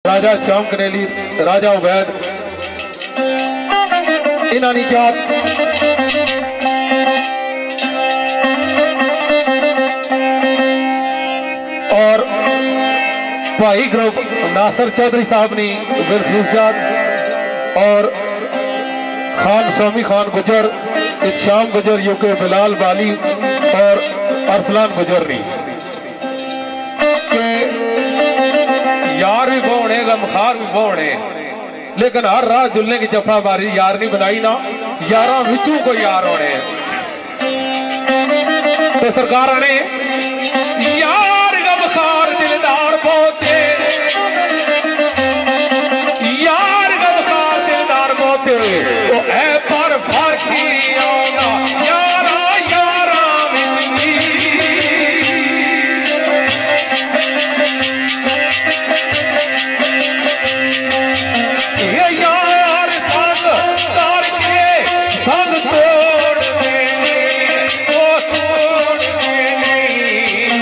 राजा श्याम कनेली, राजा उबैद, इन्हां जात और भाई ग्रुप नासर चौधरी साहब ने बिलखुशाद और खान स्वामी खान गुजर, इत्शाम गुजर, यूके बिलाल बाली और अरसलान गुजर ने के यार भी बोने गमखार भी बोने, लेकिन हर रात जुलने की जफा मारी यार नहीं बनाई ना, यारा विचू को यार होने तो सरकार ने यार गमखार दिलदार पोते, यार गमखार दिलदार पोते वो ऐ पर फाकी आना यारा यारा ये यार संग तार के संग तोड़ देने, वो तोड़ देने,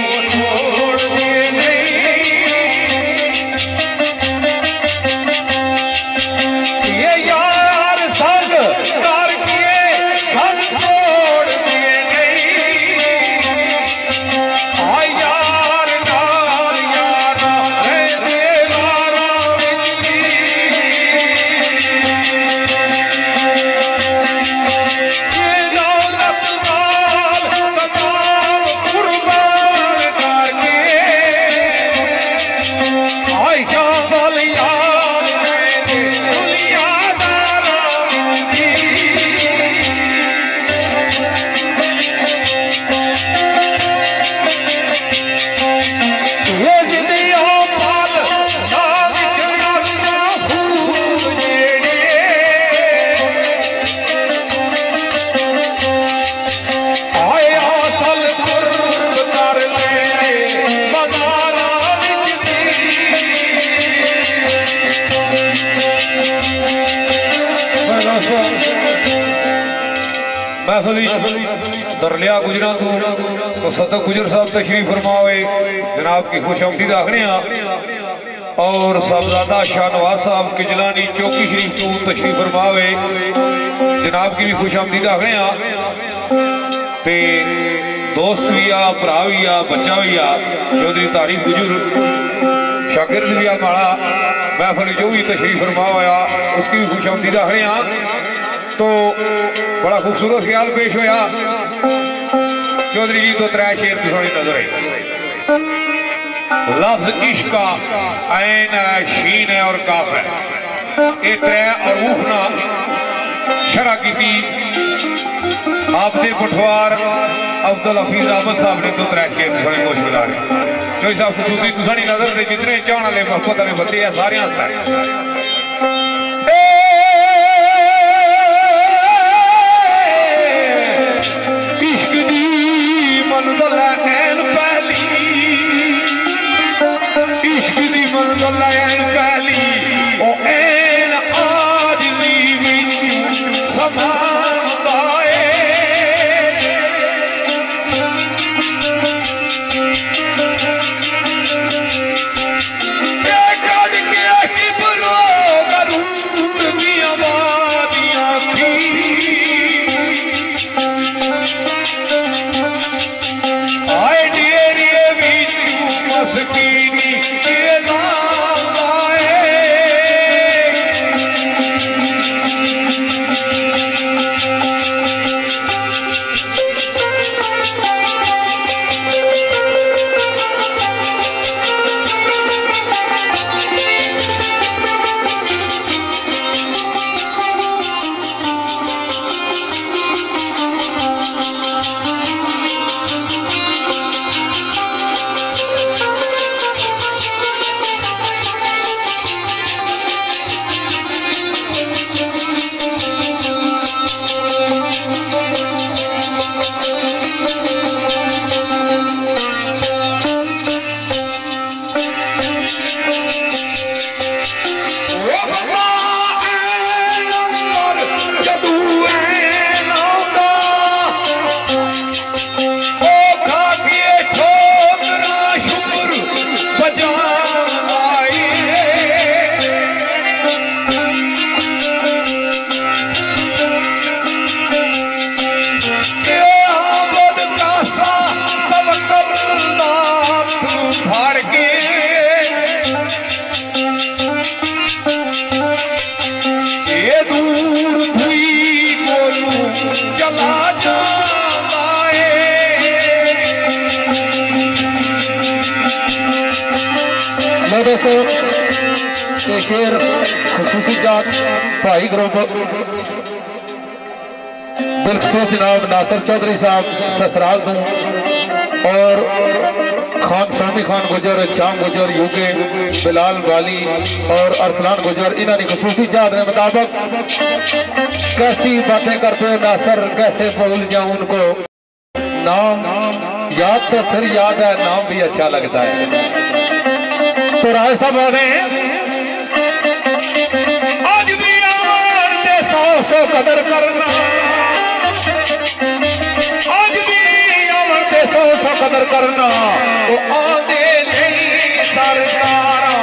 वो तोड़ देने। ये यार संग तार के संग तोड़ देने, आ यार नाल यारा है देवारा बिजली। ये दौलत माल तमाम कुर्बान करके, आई शामल यार है दुनियादारा बिजली। ये जिंदिया पाल ना विचना ना फूल जेड़े, आए असल कुर्ब कर ले मज़ारा महफिल दरलिया गुजरा तो सदक गुजर साहब तशरीफ फरमावे, जनाब की खुशामदीद आखने और साहबजादा शाहनवाज साहब किजलानी चौकी शरीफ तो तशरीफ फरमावे, जनाब की भी खुशामदीद आखने ते दोस्त भी आ, भरा भी आ, बच्चा भी आ, चौधरी तारीफ गुजर शागिर्द भी आ माड़ा महफिल जो भी तशरीफ फरमाया उसकी भी खुशामदीद आखने। तो बड़ा खूबसूरत ख्याल पेश होया चौधरी जी तो त्रै शेर थोड़ी नजर आई। लफ्ज इश्क का ऐन है, शीन है और काफ है, ये त्रै और ऊखना शरा की थी आपदे पठवार अब्दुल हफीज अहमद साहब ने तो त्रै शेर थोड़े मुश्किल मिला रहे चौधरी साहब खसूसी तुसानी नजर से जितने चाहने वाले मोहब्बत वाले बंदे हैं सारे ये शेर खुसूसी जात भाई ग्रुप बिलखसूस जनाब नासिर चौधरी साहब ससराल तो और खान सामी खान गुजर, श्याम गुजर यूके, बिलाल वाली और अरसलान गुजर, इन्होंने खुसूसी जात के मुताबिक कैसी बातें करते हो नासिर, कैसे भूल जाऊं उनको। नाम याद तो फिर याद है, नाम भी अच्छा लगता है। तो राय साहब आज भी आवाज़ सौ कदर करना, आज भी आवाज़ सौ कदर करना, वो आंदे नहीं सरकारा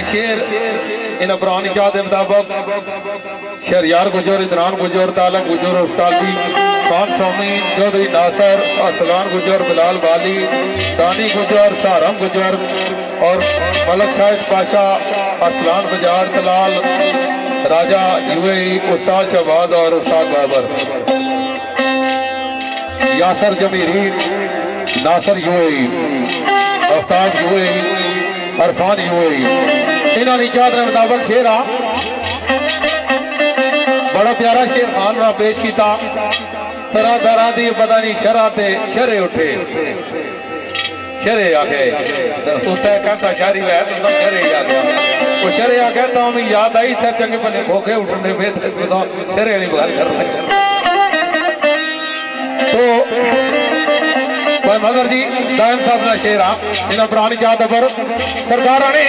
शेर इन पुरानी चाह के मुताबिक शहरियार गुजर, इतरान गुजर, तालम गुजर, उस्तादी खान स्वामी चौधरी नासिर, अरसलान गुजर, बिलाल वाली, दानी गुजर, सहारम गुजर और मलक शाहिद पाशा, अरसलान बजार, तलाल राजा यूएई, उस्ताद शहबाज और उस्ताद Babar, Yasir Jamiri Nasir UAE, Aftab UAE, Irfan UAE, इन्होंने चादर मुताबिक शेर आ बड़ा प्यारा शेर खान ना पेश किया। तरह तरह की पता नहीं शरा ते शरे उठे शरे आके उते कहता शारी है तो शरे आ गया वो शरे आ कहता हूँ याद आई थे चंगे भले खोखे उठने पे शरे नहीं बाहर कर रहे तो मगर जी दायम साहब ना शेर आ इन्हें पुरानी याद पर सरकार ने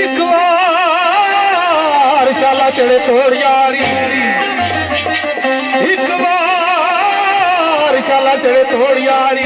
एक बार शाला चढ़े तोड़ यारी एक बार शाला चढ़े तोड़ यारी